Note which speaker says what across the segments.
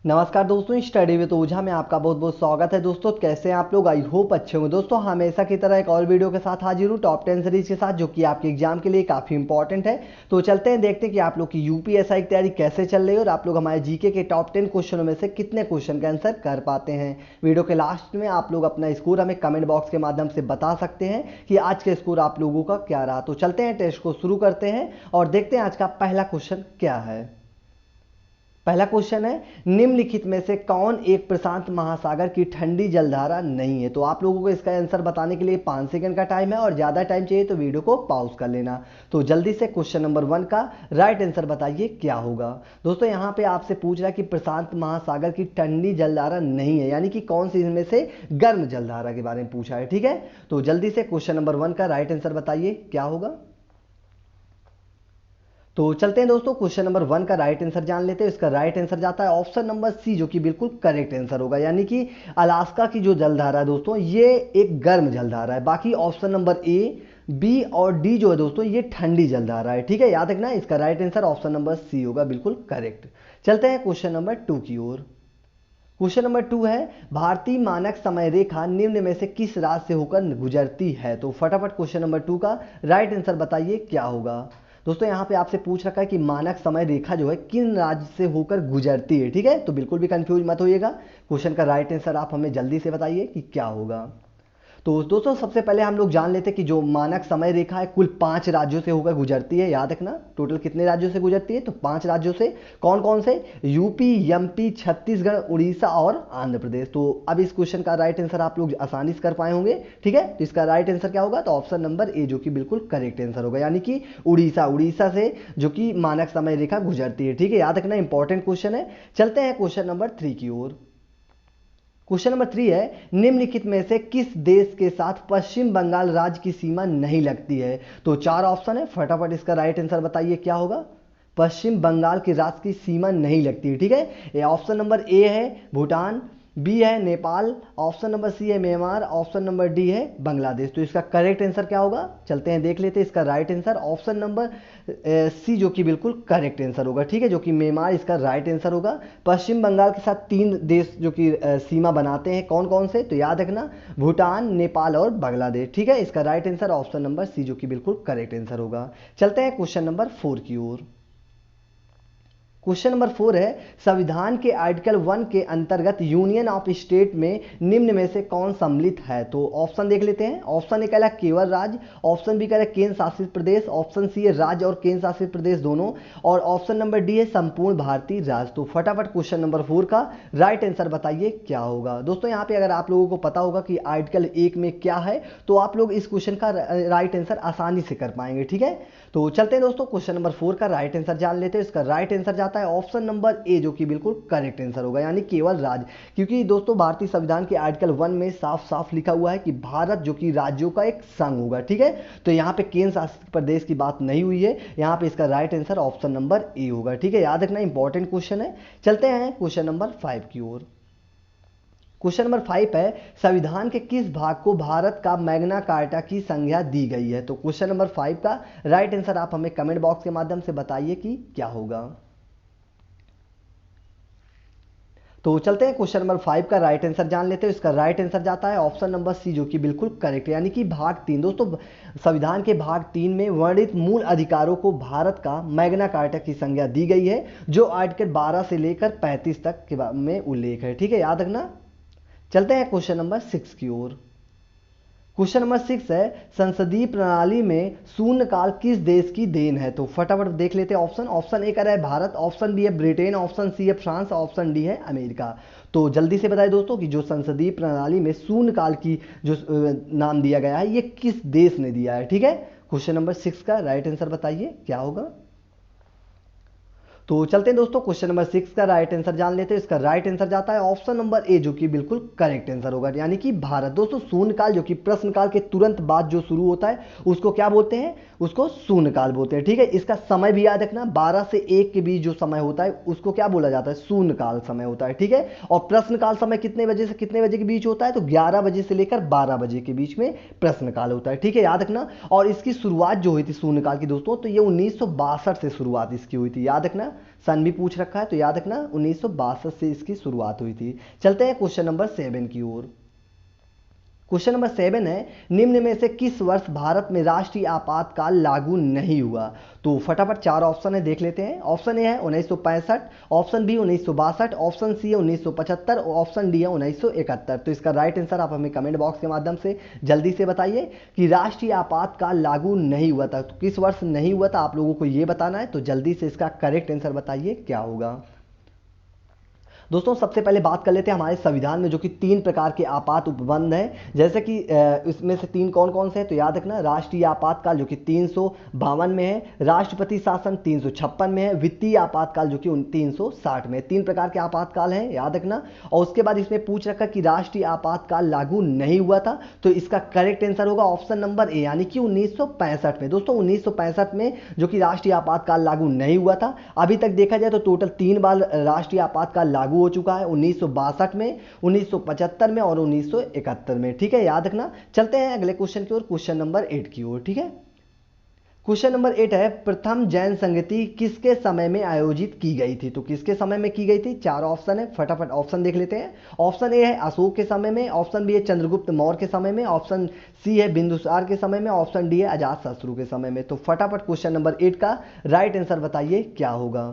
Speaker 1: नमस्कार दोस्तों, study with ओझा में आपका बहुत बहुत स्वागत है। दोस्तों कैसे हैं आप लोग? आई होप अच्छे होंगे। दोस्तों हमेशा की तरह एक और वीडियो के साथ हाजिर हूँ टॉप 10 सीरीज के साथ, जो कि आपके एग्जाम के लिए काफ़ी इंपॉर्टेंट है। तो चलते हैं, देखते हैं कि आप लोग की यूपीएसआई की तैयारी कैसे चल रही है और आप लोग हमारे जीके के टॉप 10 क्वेश्चनों में से कितने क्वेश्चन का आंसर कर पाते हैं। वीडियो के लास्ट में आप लोग अपना स्कोर हमें कमेंट बॉक्स के माध्यम से बता सकते हैं कि आज का स्कोर आप लोगों का क्या रहा। तो चलते हैं, टेस्ट को शुरू करते हैं और देखते हैं आज का पहला क्वेश्चन क्या है। पहला क्वेश्चन है, निम्नलिखित में से कौन एक प्रशांत महासागर की ठंडी जलधारा नहीं है। तो आप लोगों को इसका आंसर बताने के लिए 5 सेकंड का टाइम है और ज़्यादा टाइम चाहिए तो वीडियो को पॉज कर लेना। तो जल्दी से क्वेश्चन नंबर 1 का राइट आंसर बताइए क्या होगा। दोस्तों यहाँ पे आपसे पूछ रहा है कि प्रशांत महासागर की ठंडी जलधारा नहीं है, यानी कि कौन सी इनमें से गर्म जलधारा के बारे में पूछा है। ठीक है, तो जल्दी से क्वेश्चन नंबर 1 का राइट आंसर बताइए क्या होगा। तो चलते हैं दोस्तों, क्वेश्चन नंबर 1 का राइट आंसर जान लेते हैं। इसका राइट आंसर जाता है ऑप्शन नंबर सी, जो कि बिल्कुल करेक्ट आंसर होगा। यानी कि अलास्का की जो जलधारा है दोस्तों, ये एक गर्म जलधारा है। बाकी ऑप्शन नंबर ए, बी और डी जो है दोस्तों, ये ठंडी जलधारा है। ठीक है, याद रखना इसका right answer option number c होगा, बिल्कुल करेक्ट। चलते हैं क्वेश्चन नंबर 2 की ओर। क्वेश्चन नंबर 2 है, भारतीय मानक समय रेखा निम्न में से किस राज्य से होकर गुजरती है। तो फटाफट क्वेश्चन नंबर 2 का राइट आंसर बताइए क्या होगा। दोस्तों यहाँ पे आपसे पूछ रखा है कि मानक समय रेखा जो है किन राज्य से होकर गुजरती है। ठीक है, तो बिल्कुल भी कंफ्यूज मत होइएगा। क्वेश्चन का राइट आंसर आप हमें जल्दी से बताइए कि क्या होगा। तो दोस्तों सबसे पहले हम लोग जान लेते हैं कि जो मानक समय रेखा है कुल 5 राज्यों से होकर गुजरती है। याद रखना टोटल कितने राज्यों से गुजरती है, तो 5 राज्यों से। कौन कौन से? यूपी, एमपी, छत्तीसगढ़, उड़ीसा और आंध्र प्रदेश। तो अब इस क्वेश्चन का राइट आंसर आप लोग आसानी से कर पाए होंगे। ठीक है, तो इसका राइट आंसर क्या होगा, तो ऑप्शन नंबर ए, जो कि बिल्कुल करेक्ट आंसर होगा। यानी कि उड़ीसा, उड़ीसा से जो कि मानक समय रेखा गुजरती है। ठीक है, याद रखना इंपॉर्टेंट क्वेश्चन है। चलते हैं क्वेश्चन नंबर 3 की ओर। क्वेश्चन नंबर 3 है, निम्नलिखित में से किस देश के साथ पश्चिम बंगाल राज्य की सीमा नहीं लगती है। तो 4 ऑप्शन है, फटाफट इसका राइट आंसर बताइए क्या होगा। पश्चिम बंगाल के राज्य की सीमा नहीं लगती है। ठीक है, ये ऑप्शन नंबर ए है भूटान, बी है नेपाल, ऑप्शन नंबर सी है म्यांमार, ऑप्शन नंबर डी है बांग्लादेश। तो इसका करेक्ट आंसर क्या होगा, चलते हैं देख लेते हैं। इसका right answer option number c, जो कि बिल्कुल करेक्ट आंसर होगा। ठीक है, जो कि म्यांमार इसका राइट आंसर होगा। पश्चिम बंगाल के साथ 3 देश जो कि सीमा बनाते हैं, कौन कौन से, तो याद रखना भूटान, नेपाल और बांग्लादेश। ठीक है, इसका right answer option number c, जो कि बिल्कुल करेक्ट आंसर होगा। चलते हैं क्वेश्चन नंबर 4 की ओर। क्वेश्चन नंबर 4 है, संविधान के आर्टिकल 1 के अंतर्गत यूनियन ऑफ स्टेट में निम्न में से कौन सम्मिलित है। तो ऑप्शन देख लेते हैं। ऑप्शन ए कह रहा है केवल राज्य, ऑप्शन बी कह रहा है केंद्र शासित प्रदेश, ऑप्शन सी है राज्य और केंद्र शासित प्रदेश दोनों, और ऑप्शन नंबर डी है संपूर्ण भारतीय राज्य। तो फटाफट क्वेश्चन नंबर 4 का राइट आंसर बताइए क्या होगा। दोस्तों यहाँ पे अगर आप लोगों को पता होगा कि आर्टिकल 1 में क्या है, तो आप लोग इस क्वेश्चन का राइट आंसर आसानी से कर पाएंगे। ठीक है, तो चलते हैं दोस्तों, क्वेश्चन नंबर 4 का राइट आंसर जान लेते हैं। इसका राइट आंसर जाता है ऑप्शन नंबर ए, जो कि बिल्कुल करेक्ट आंसर होगा, यानी केवल राज्य। क्योंकि दोस्तों भारतीय संविधान के आर्टिकल 1 में साफ साफ लिखा हुआ है कि भारत जो कि राज्यों का एक संघ होगा। ठीक है, तो यहाँ पे केंद्र शासित प्रदेश की बात नहीं हुई है। यहाँ पे इसका right answer option number A होगा। ठीक है, याद रखना इंपॉर्टेंट क्वेश्चन है। चलते हैं क्वेश्चन नंबर 5 की ओर। क्वेश्चन नंबर 5 है, संविधान के किस भाग को भारत का मैग्ना कार्टा की संज्ञा दी गई है। तो क्वेश्चन नंबर 5 का राइट आंसर आप हमें कमेंट बॉक्स के माध्यम से बताइए कि क्या होगा। तो चलते हैं क्वेश्चन नंबर 5 का राइट आंसर जान लेते हैं। इसका राइट आंसर जाता है ऑप्शन नंबर सी, जो कि बिल्कुल करेक्ट है, यानी कि भाग 3। दोस्तों संविधान के भाग 3 में वर्णित मूल अधिकारों को भारत का मैग्ना कार्टा की संज्ञा दी गई है, जो आर्टिकल 12 से लेकर 35 तक के में उल्लेख है। ठीक है, याद रखना। चलते हैं क्वेश्चन नंबर 6 की ओर। क्वेश्चन नंबर 6 है, संसदीय प्रणाली में शून्यकाल किस देश की देन है। तो फटाफट देख लेते हैं ऑप्शन। ऑप्शन ए कह रहा है भारत, ऑप्शन बी है ब्रिटेन, ऑप्शन सी है फ्रांस, ऑप्शन डी है अमेरिका। तो जल्दी से बताइए दोस्तों कि जो संसदीय प्रणाली में शून्यकाल की जो नाम दिया गया है, ये किस देश ने दिया है। ठीक है, क्वेश्चन नंबर 6 का राइट आंसर बताइए क्या होगा। तो चलते हैं दोस्तों, क्वेश्चन नंबर 6 का राइट आंसर जान लेते हैं। इसका राइट आंसर जाता है ऑप्शन नंबर ए, जो कि बिल्कुल करेक्ट आंसर होगा, यानी कि भारत। दोस्तों शून्यकाल जो कि प्रश्नकाल के तुरंत बाद जो शुरू होता है, उसको क्या बोलते हैं, उसको शून्यकाल बोलते हैं। ठीक है, इसका समय भी याद रखना, 12 से 1 के बीच जो समय होता है उसको क्या बोला जाता है, शून्यकाल समय होता है। ठीक है, और प्रश्नकाल समय कितने बजे से कितने बजे के बीच होता है, तो 11 बजे से लेकर 12 बजे के बीच में प्रश्नकाल होता है। ठीक है, याद रखना। और इसकी शुरुआत जो हुई थी शून्यकाल की दोस्तों, तो ये 1962 से शुरुआत इसकी हुई थी, याद रखना। सन भी पूछ रखा है, तो याद रखना 1962 से इसकी शुरुआत हुई थी। चलते हैं क्वेश्चन नंबर 7 की ओर। क्वेश्चन नंबर 7 है, निम्न में से किस वर्ष भारत में राष्ट्रीय आपातकाल लागू नहीं हुआ? तो फटाफट 4 ऑप्शन है, देख लेते हैं। ऑप्शन ए है 1965, ऑप्शन बी 1962, ऑप्शन सी है 1975 और ऑप्शन डी है 1971। तो इसका राइट आंसर आप हमें कमेंट बॉक्स के माध्यम से जल्दी से बताइए कि राष्ट्रीय आपातकाल लागू नहीं हुआ था, तो किस वर्ष नहीं हुआ था आप लोगों को ये बताना है। तो जल्दी से इसका करेक्ट आंसर बताइए क्या होगा। दोस्तों सबसे पहले बात कर लेते हैं हमारे संविधान में जो कि 3 प्रकार के आपात उपबंध हैं, जैसे कि इसमें से 3 कौन कौन से हैं। तो याद रखना, राष्ट्रीय आपातकाल जो कि 352 में है, राष्ट्रपति शासन 356 में है, वित्तीय आपातकाल जो कि 360 में है। 3 प्रकार के आपातकाल हैं, याद रखना। और उसके बाद इसमें पूछ रखा कि राष्ट्रीय आपातकाल लागू नहीं हुआ था, तो इसका करेक्ट आंसर होगा ऑप्शन नंबर ए, यानी कि 1965 में। दोस्तों 1965 में जो कि राष्ट्रीय आपातकाल लागू नहीं हुआ था। अभी तक देखा जाए तो टोटल 3 बार राष्ट्रीय आपातकाल लागू हो चुका है, 1962 में, 1975 में और 1971 में। ठीक है, याद रखना। चलते हैं अगले क्वेश्चन की ओर, क्वेश्चन नंबर 8 की ओर। ठीक है, क्वेश्चन नंबर 8 है, प्रथम जैन संगति किसके समय में आयोजित की गई थी? तो किसके समय में की गई थी? 4 ऑप्शन है, फटाफट ऑप्शन देख लेते हैं। ऑप्शन ए है अशोक के समय में, ऑप्शन बी है चंद्रगुप्त मौर्य के समय में, ऑप्शन सी है बिंदुसार के समय में, ऑप्शन डी है अजातशत्रु के समय में। तो फटाफट क्वेश्चन नंबर 8 का राइट आंसर बताइए क्या होगा।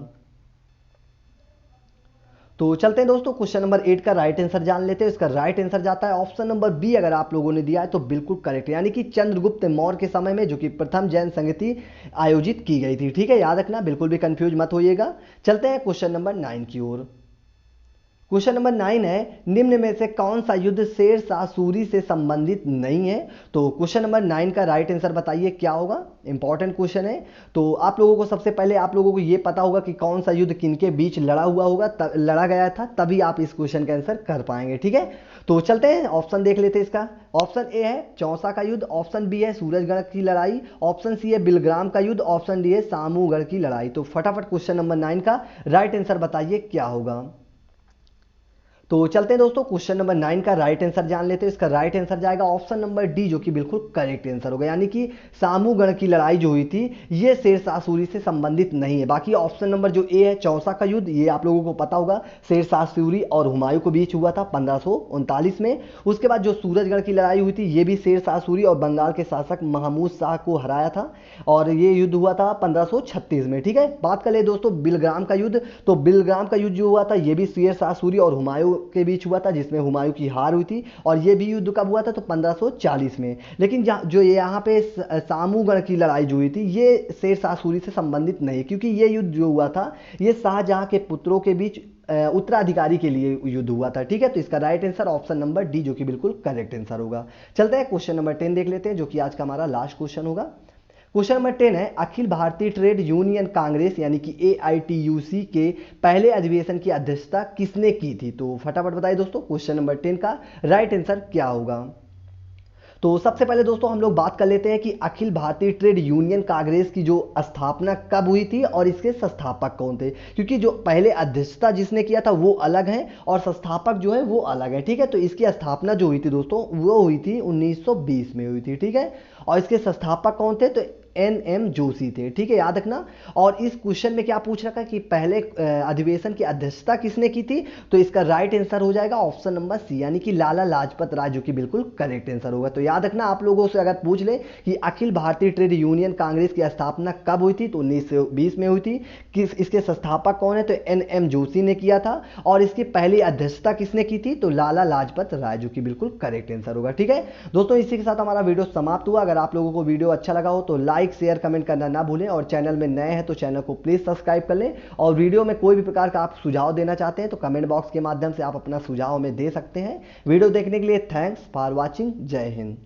Speaker 1: तो चलते हैं दोस्तों, क्वेश्चन नंबर 8 का राइट आंसर जान लेते हैं। इसका राइट आंसर जाता है ऑप्शन नंबर बी। अगर आप लोगों ने दिया है तो बिल्कुल करेक्ट, यानी कि चंद्रगुप्त मौर्य के समय में जो कि प्रथम जैन संगति आयोजित की गई थी। ठीक है, याद रखना, बिल्कुल भी कंफ्यूज मत होइएगा। चलते हैं क्वेश्चन नंबर 9 की ओर। क्वेश्चन नंबर 9 है, निम्न में से कौन सा युद्ध शेर शाह सूरी से संबंधित नहीं है? तो क्वेश्चन नंबर 9 का राइट आंसर बताइए क्या होगा। इंपॉर्टेंट क्वेश्चन है, तो आप लोगों को सबसे पहले आप लोगों को ये पता होगा कि कौन सा युद्ध किनके बीच लड़ा हुआ होगा, लड़ा गया था, तभी आप इस क्वेश्चन का आंसर कर पाएंगे। ठीक है, तो चलते हैं ऑप्शन देख लेते हैं इसका। ऑप्शन ए है चौसा का युद्ध, ऑप्शन बी है सूरजगढ़ की लड़ाई, ऑप्शन सी है बिलग्राम का युद्ध, ऑप्शन डी है सामूगढ़ की लड़ाई। तो फटाफट क्वेश्चन नंबर 9 का राइट आंसर बताइए क्या होगा। तो चलते हैं दोस्तों, क्वेश्चन नंबर 9 का राइट आंसर जान लेते हैं। इसका राइट आंसर जाएगा ऑप्शन नंबर डी, जो कि बिल्कुल करेक्ट आंसर होगा, यानी कि सामूगढ़ की लड़ाई जो हुई थी ये शेर शाह सूरी से संबंधित नहीं है। बाकी ऑप्शन नंबर जो ए है चौसा का युद्ध, ये आप लोगों को पता होगा शेर शाह सूरी और हुमायूं के बीच हुआ था 1539 में। उसके बाद जो सूरजगढ़ की लड़ाई हुई थी ये भी शेर शाह सूरी और बंगाल के शासक महमूद शाह को हराया था, और ये युद्ध हुआ था 1536 में। ठीक है, बात कर ले दोस्तों बिलग्राम का युद्ध, तो बिलग्राम का युद्ध जो हुआ था ये भी शेर शाह सूरी और हुमायूं के बीच हुआ था, जिसमें हुमायूं की हार हुई थी, और ये भी युद्ध कब हुआ था? तो 1540 में। लेकिन जो यहाँ पे सामूगढ़ की लड़ाई जो हुई थी ये शेर शाह सूरी से संबंधित नहीं, क्योंकि ये युद्ध जो हुआ था ये शाहजहां के पुत्रों के बीच उत्तराधिकारी के लिए युद्ध हुआ था। ठीक है, तो इसका right answer option number D, जो कि बिल्कुल करेक्ट आंसर होगा। चलते हैं क्वेश्चन नंबर 10 देख लेते हैं, जो कि आज का हमारा लास्ट क्वेश्चन होगा। क्वेश्चन नंबर 10 है, अखिल भारतीय ट्रेड यूनियन कांग्रेस यानी कि AITUC के पहले अधिवेशन की अध्यक्षता किसने की थी? तो फटाफट बताइए दोस्तों, क्वेश्चन नंबर 10 का राइट आंसर क्या होगा। तो सबसे पहले दोस्तों हम लोग बात कर लेते हैं कि अखिल भारतीय ट्रेड यूनियन कांग्रेस की जो स्थापना कब हुई थी और इसके संस्थापक कौन थे, क्योंकि जो पहले अध्यक्षता जिसने किया था वो अलग है और संस्थापक जो है वो अलग है। ठीक है, तो इसकी स्थापना जो हुई थी दोस्तों वो हुई थी 1920 में हुई थी। ठीक है, और इसके संस्थापक कौन थे? तो NM जोशी थे। ठीक है, याद रखना। और इस क्वेश्चन में क्या पूछ रखा है कि पहले अधिवेशन की अध्यक्षता किसने की थी? तो इसका राइट आंसर हो जाएगा ऑप्शन नंबर सी, यानी कि लाला लाजपत राय, जो कि बिल्कुल करेक्ट आंसर होगा। तो याद रखना, आप लोगों से अगर पूछ ले कि अखिल भारतीय ट्रेड यूनियन कांग्रेस की स्थापना कब हुई थी, तो 1920 में हुई थी। किस इसके संस्थापक कौन है? तो NM जोशी ने किया था। और इसकी पहली अध्यक्षता किसने की थी? तो लाला लाजपत राय, जो कि बिल्कुल करेक्ट आंसर होगा। ठीक है दोस्तों, इसी के साथ हमारा वीडियो समाप्त हुआ। अगर आप लोगों को वीडियो अच्छा लगा हो तो लाइक शेयर कमेंट करना ना भूलें, और चैनल में नए हैं तो चैनल को प्लीज सब्सक्राइब कर लें। और वीडियो में कोई भी प्रकार का आप सुझाव देना चाहते हैं तो कमेंट बॉक्स के माध्यम से आप अपना सुझाव हमें दे सकते हैं। वीडियो देखने के लिए थैंक्स फॉर वॉचिंग। जय हिंद।